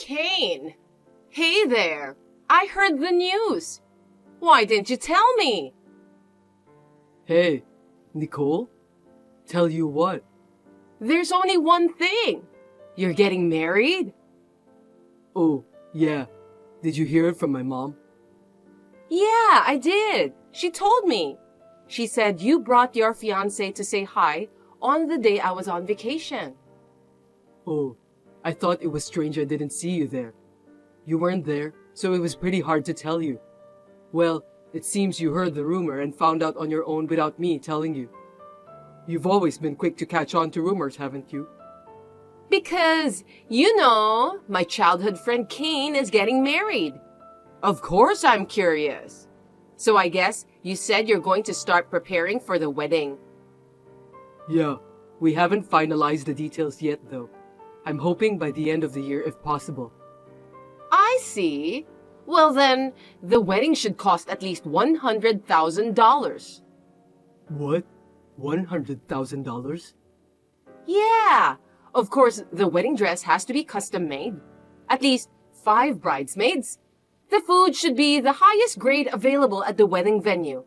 Kane! Hey there! I heard the news. Why didn't you tell me? Hey, Nicole? Tell you what? There's only one thing. You're getting married? Oh, yeah. Did you hear it from my mom? Yeah, I did. She told me. She said you brought your fiancé to say hi on the day I was on vacation. Oh, I thought it was strange I didn't see you there. You weren't there, so it was pretty hard to tell you. Well, it seems you heard the rumor and found out on your own without me telling you. You've always been quick to catch on to rumors, haven't you? Because, my childhood friend Kane is getting married. Of course I'm curious. So I guess you said you're going to start preparing for the wedding. Yeah, we haven't finalized the details yet though. I'm hoping by the end of the year if possible. I see. Well then, the wedding should cost at least $100,000. What? $100,000? Yeah. Of course, the wedding dress has to be custom made. At least 5 bridesmaids. The food should be the highest grade available at the wedding venue.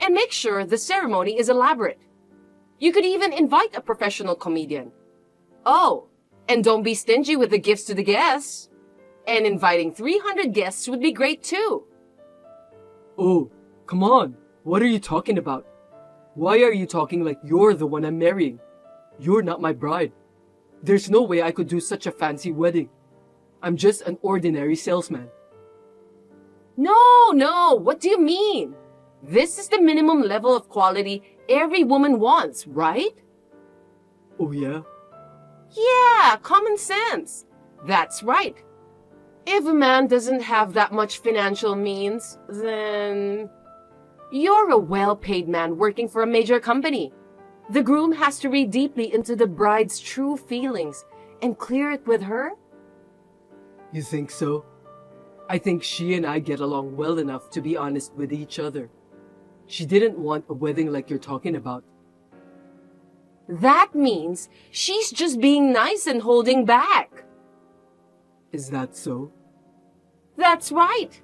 And make sure the ceremony is elaborate. You could even invite a professional comedian. Oh, and don't be stingy with the gifts to the guests. And inviting 300 guests would be great too. Oh, come on. What are you talking about? Why are you talking like you're the one I'm marrying? You're not my bride. There's no way I could do such a fancy wedding. I'm just an ordinary salesman. No, what do you mean? This is the minimum level of quality every woman wants, right? Oh yeah? Yeah, common sense. That's right. If a man doesn't have that much financial means, then you're a well-paid man working for a major company. The groom has to read deeply into the bride's true feelings and clear it with her. You think so? I think she and I get along well enough to be honest with each other. She didn't want a wedding like you're talking about. That means she's just being nice and holding back. Is that so? That's right.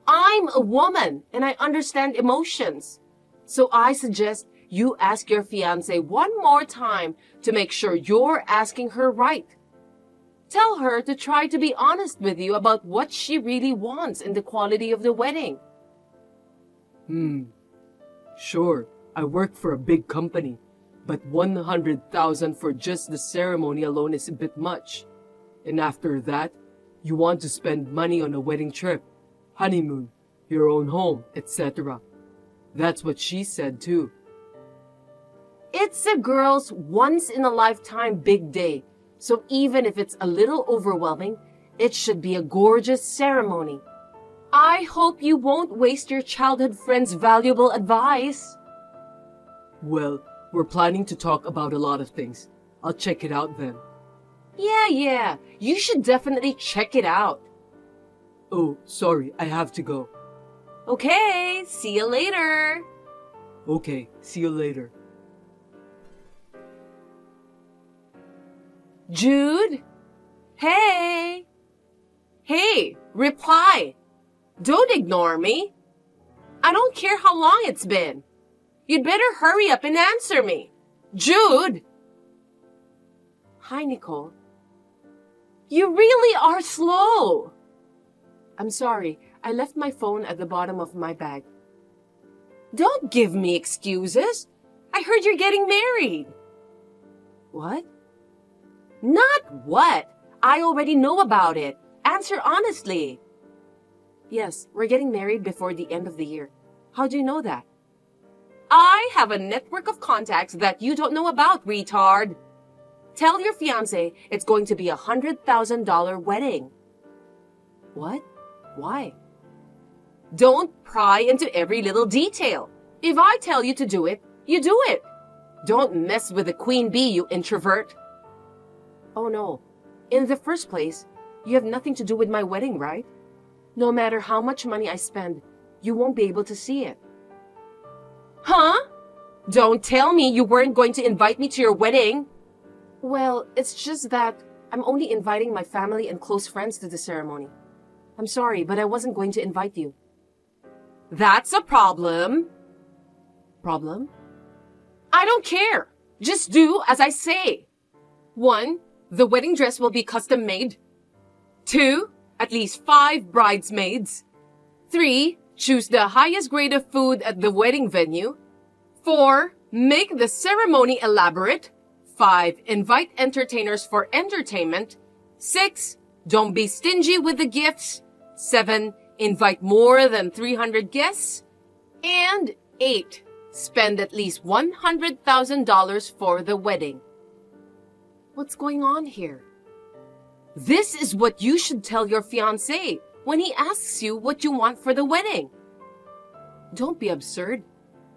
I'm a woman and I understand emotions. So I suggest you ask your fiancé one more time to make sure you're asking her right. Tell her to try to be honest with you about what she really wants in the quality of the wedding. Sure, I work for a big company, but $100,000 for just the ceremony alone is a bit much. And after that, you want to spend money on a wedding trip, honeymoon, your own home, etc. That's what she said too. It's a girl's once-in-a-lifetime big day, so even if it's a little overwhelming, it should be a gorgeous ceremony. I hope you won't waste your childhood friend's valuable advice. Well, we're planning to talk about a lot of things. I'll check it out then. Yeah, you should definitely check it out. Oh, sorry, I have to go. Okay, see you later. Okay, see you later. Jude? Hey, reply. Don't ignore me. I don't care how long it's been. You'd better hurry up and answer me. Jude! Hi, Nicole. You really are slow. I'm sorry. I left my phone at the bottom of my bag. Don't give me excuses. I heard you're getting married. What? Not what. I already know about it. Answer honestly. Yes, we're getting married before the end of the year. How do you know that? I have a network of contacts that you don't know about, retard. Tell your fiancé it's going to be $100,000 wedding. What? Why? Don't pry into every little detail. If I tell you to do it, you do it. Don't mess with the queen bee, you introvert. Oh no. In the first place, you have nothing to do with my wedding, right? No matter how much money I spend, you won't be able to see it. Huh? Don't tell me you weren't going to invite me to your wedding. Well, it's just that I'm only inviting my family and close friends to the ceremony. I'm sorry, but I wasn't going to invite you. That's a problem. Problem? I don't care. Just do as I say. 1. The wedding dress will be custom made. 2. At least 5 bridesmaids. 3. Choose the highest grade of food at the wedding venue. 4. Make the ceremony elaborate. 5. Invite entertainers for entertainment. 6. Don't be stingy with the gifts. 7. Invite more than 300 guests. And 8. Spend at least $100,000 for the wedding. What's going on here? This is what you should tell your fiancé when he asks you what you want for the wedding. Don't be absurd.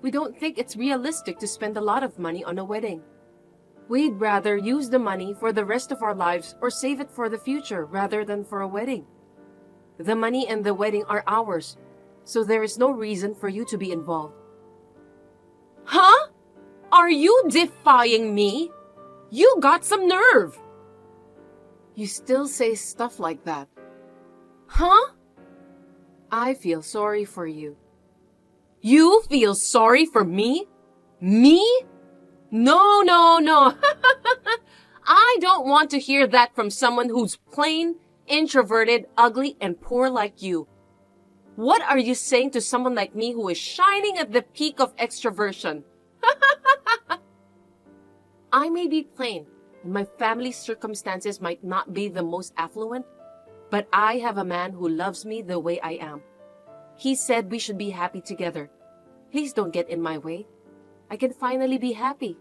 We don't think it's realistic to spend a lot of money on a wedding. We'd rather use the money for the rest of our lives or save it for the future rather than for a wedding. The money and the wedding are ours, so there is no reason for you to be involved. Huh? Are you defying me? You got some nerve. You still say stuff like that. Huh? I feel sorry for you. You feel sorry for me? Me? No, no, no. I don't want to hear that from someone who's plain, introverted, ugly, and poor like you. What are you saying to someone like me who is shining at the peak of extroversion? I may be plain, and my family's circumstances might not be the most affluent, but I have a man who loves me the way I am. He said we should be happy together. Please don't get in my way. I can finally be happy.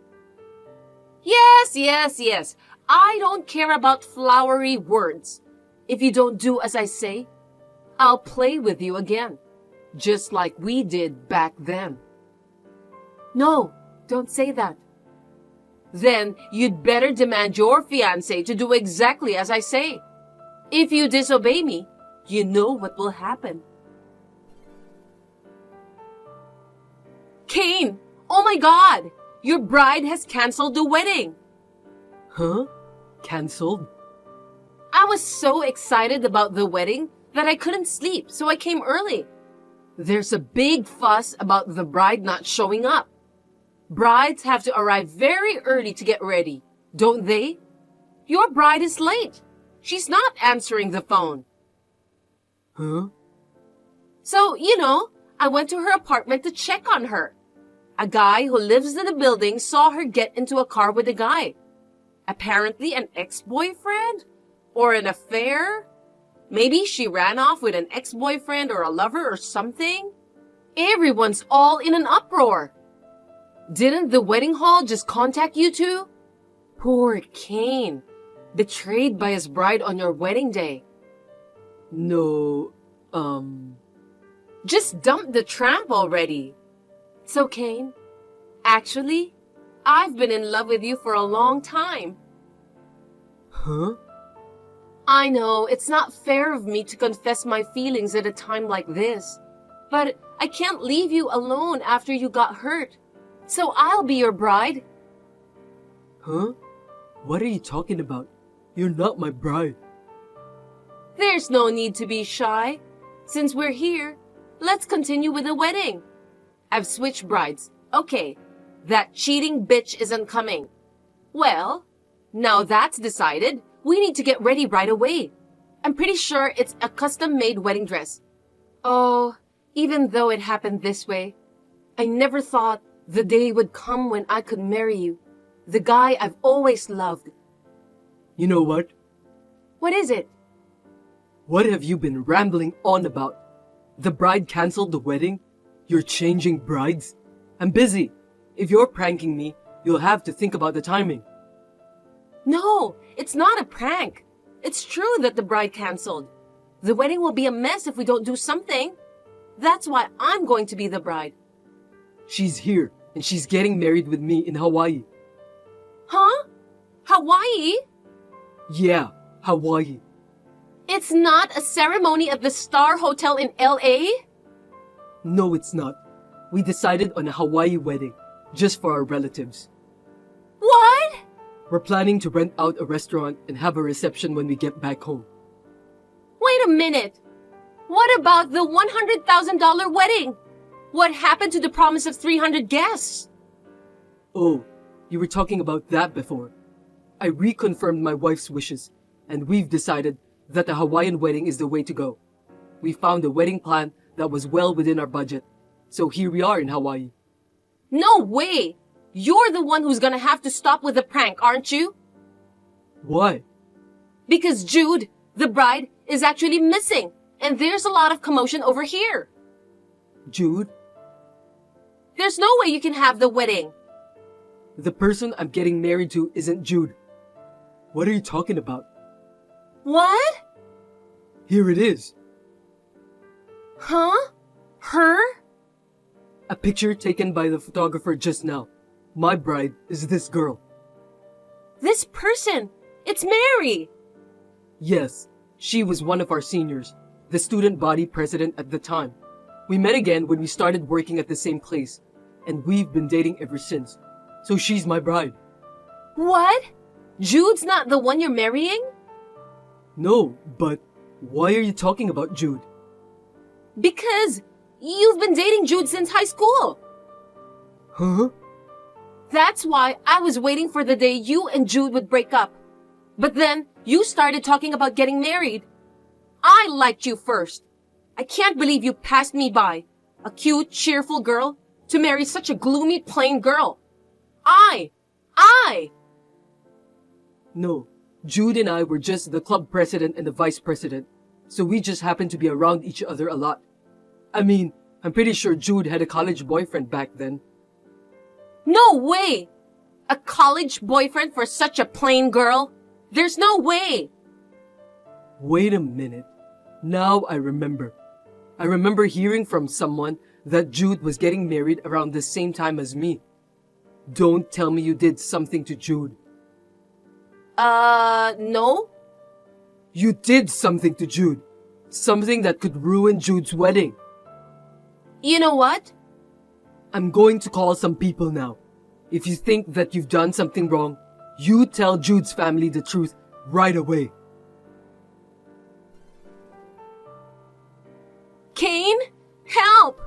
Yes, yes, yes. I don't care about flowery words. If you don't do as I say, I'll play with you again, just like we did back then. No, don't say that. Then you'd better demand your fiancé to do exactly as I say. If you disobey me, you know what will happen. Kane! Oh my God! Your bride has canceled the wedding! Huh? Cancelled? I was so excited about the wedding that I couldn't sleep, so I came early. There's a big fuss about the bride not showing up. Brides have to arrive very early to get ready, don't they? Your bride is late. She's not answering the phone. Huh? So, I went to her apartment to check on her. A guy who lives in the building saw her get into a car with a guy. Apparently an ex-boyfriend? Or an affair? Maybe she ran off with an ex-boyfriend or a lover or something? Everyone's all in an uproar. Didn't the wedding hall just contact you two? Poor Kane. Betrayed by his bride on your wedding day. No, Just dump the tramp already. So, Kane, actually, I've been in love with you for a long time. Huh? I know it's not fair of me to confess my feelings at a time like this, but I can't leave you alone after you got hurt. So I'll be your bride. Huh? What are you talking about? You're not my bride. There's no need to be shy. Since we're here, let's continue with the wedding. I've switched brides. Okay, that cheating bitch isn't coming. Well, now that's decided, we need to get ready right away. I'm pretty sure it's a custom-made wedding dress. Oh, even though it happened this way, I never thought the day would come when I could marry you, the guy I've always loved. You know what? What is it? What have you been rambling on about? The bride canceled the wedding? You're changing brides? I'm busy. If you're pranking me, you'll have to think about the timing. No, it's not a prank. It's true that the bride canceled. The wedding will be a mess if we don't do something. That's why I'm going to be the bride. She's here, and she's getting married with me in Hawaii. Huh? Hawaii? Yeah, Hawaii. It's not a ceremony at the Star Hotel in LA? No, it's not. We decided on a Hawaii wedding, just for our relatives. What? We're planning to rent out a restaurant and have a reception when we get back home. Wait a minute. What about the $100,000 wedding? What happened to the promise of 300 guests? Oh, you were talking about that before. I reconfirmed my wife's wishes, and we've decided that a Hawaiian wedding is the way to go. We found a wedding plan that was well within our budget, so here we are in Hawaii. No way! You're the one who's gonna have to stop with the prank, aren't you? Why? Because Jude, the bride, is actually missing, and there's a lot of commotion over here. Jude? There's no way you can have the wedding. The person I'm getting married to isn't Jude. What are you talking about? What? Here it is. Huh? Her? A picture taken by the photographer just now. My bride is this girl. This person! It's Mary! Yes, she was one of our seniors, the student body president at the time. We met again when we started working at the same place, and we've been dating ever since. So she's my bride. What? Jude's not the one you're marrying? No, but why are you talking about Jude? Because you've been dating Jude since high school. Huh? That's why I was waiting for the day you and Jude would break up. But then you started talking about getting married. I liked you first. I can't believe you passed me by, a cute, cheerful girl, to marry such a gloomy, plain girl. I! No, Jude and I were just the club president and the vice president, so we just happened to be around each other a lot. I mean, I'm pretty sure Jude had a college boyfriend back then. No way! A college boyfriend for such a plain girl? There's no way! Wait a minute. Now I remember. I remember hearing from someone that Jude was getting married around the same time as me. Don't tell me you did something to Jude. No? You did something to Jude. Something that could ruin Jude's wedding. You know what? I'm going to call some people now. If you think that you've done something wrong, you tell Jude's family the truth right away. Kane? Help!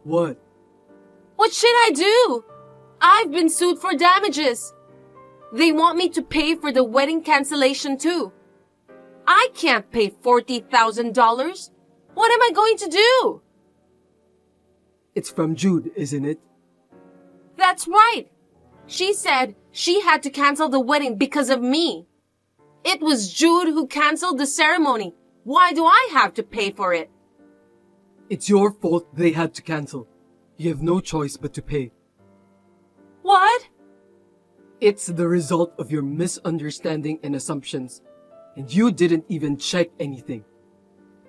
What? What should I do? I've been sued for damages. They want me to pay for the wedding cancellation too. I can't pay $40,000. What am I going to do? It's from Jude, isn't it? That's right. She said she had to cancel the wedding because of me. It was Jude who canceled the ceremony. Why do I have to pay for it? It's your fault they had to cancel. You have no choice but to pay. What? It's the result of your misunderstanding and assumptions. And you didn't even check anything.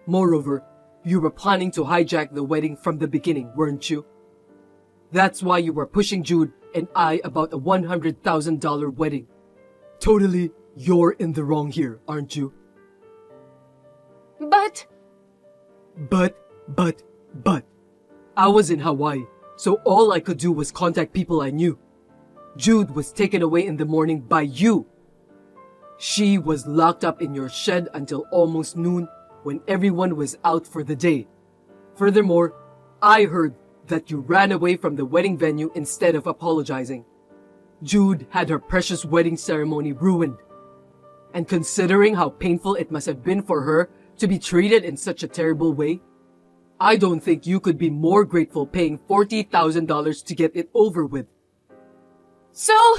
Moreover, you were planning to hijack the wedding from the beginning, weren't you? That's why you were pushing Jude and I about a $100,000 wedding. Totally, you're in the wrong here, aren't you? But... But. I was in Hawaii, so all I could do was contact people I knew. Jude was taken away in the morning by you. She was locked up in your shed until almost noon when everyone was out for the day. Furthermore, I heard that you ran away from the wedding venue instead of apologizing. Jude had her precious wedding ceremony ruined. And considering how painful it must have been for her to be treated in such a terrible way, I don't think you could be more grateful paying $40,000 to get it over with. So,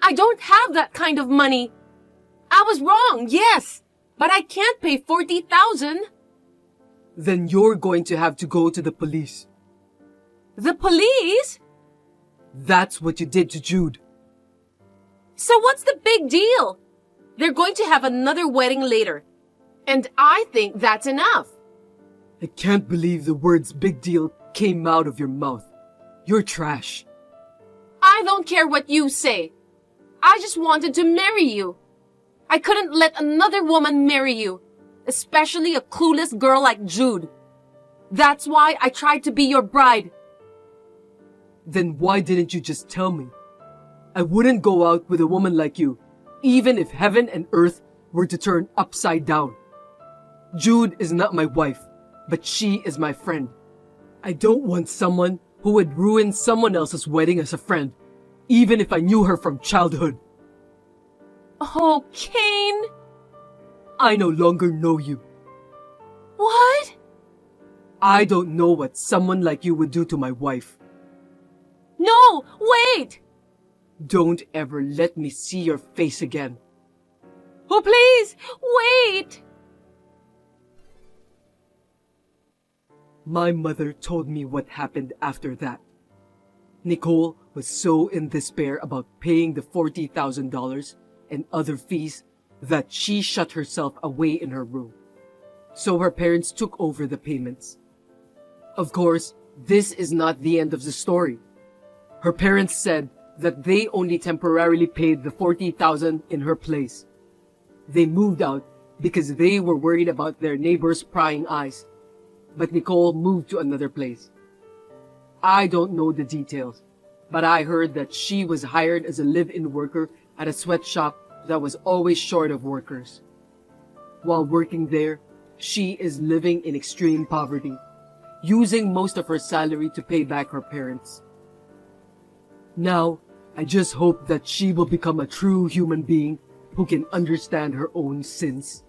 I don't have that kind of money. I was wrong, yes, but I can't pay $40,000. Then you're going to have to go to the police. The police? That's what you did to Jude. So what's the big deal? They're going to have another wedding later. And I think that's enough. I can't believe the words big deal came out of your mouth. You're trash. I don't care what you say. I just wanted to marry you. I couldn't let another woman marry you, especially a clueless girl like Jude. That's why I tried to be your bride. Then why didn't you just tell me? I wouldn't go out with a woman like you, even if heaven and earth were to turn upside down. Jude is not my wife, but she is my friend. I don't want someone who would ruin someone else's wedding as a friend, even if I knew her from childhood. Oh, Kane! I no longer know you. What? I don't know what someone like you would do to my wife. No, wait! Don't ever let me see your face again. Oh, please, wait! My mother told me what happened after that. Nicole was so in despair about paying the $40,000 and other fees that she shut herself away in her room. So her parents took over the payments. Of course, this is not the end of the story. Her parents said that they only temporarily paid the $40,000 in her place. They moved out because they were worried about their neighbors' prying eyes. But Nicole moved to another place. I don't know the details, but I heard that she was hired as a live-in worker at a sweatshop that was always short of workers. While working there, she is living in extreme poverty, using most of her salary to pay back her parents. Now, I just hope that she will become a true human being who can understand her own sins.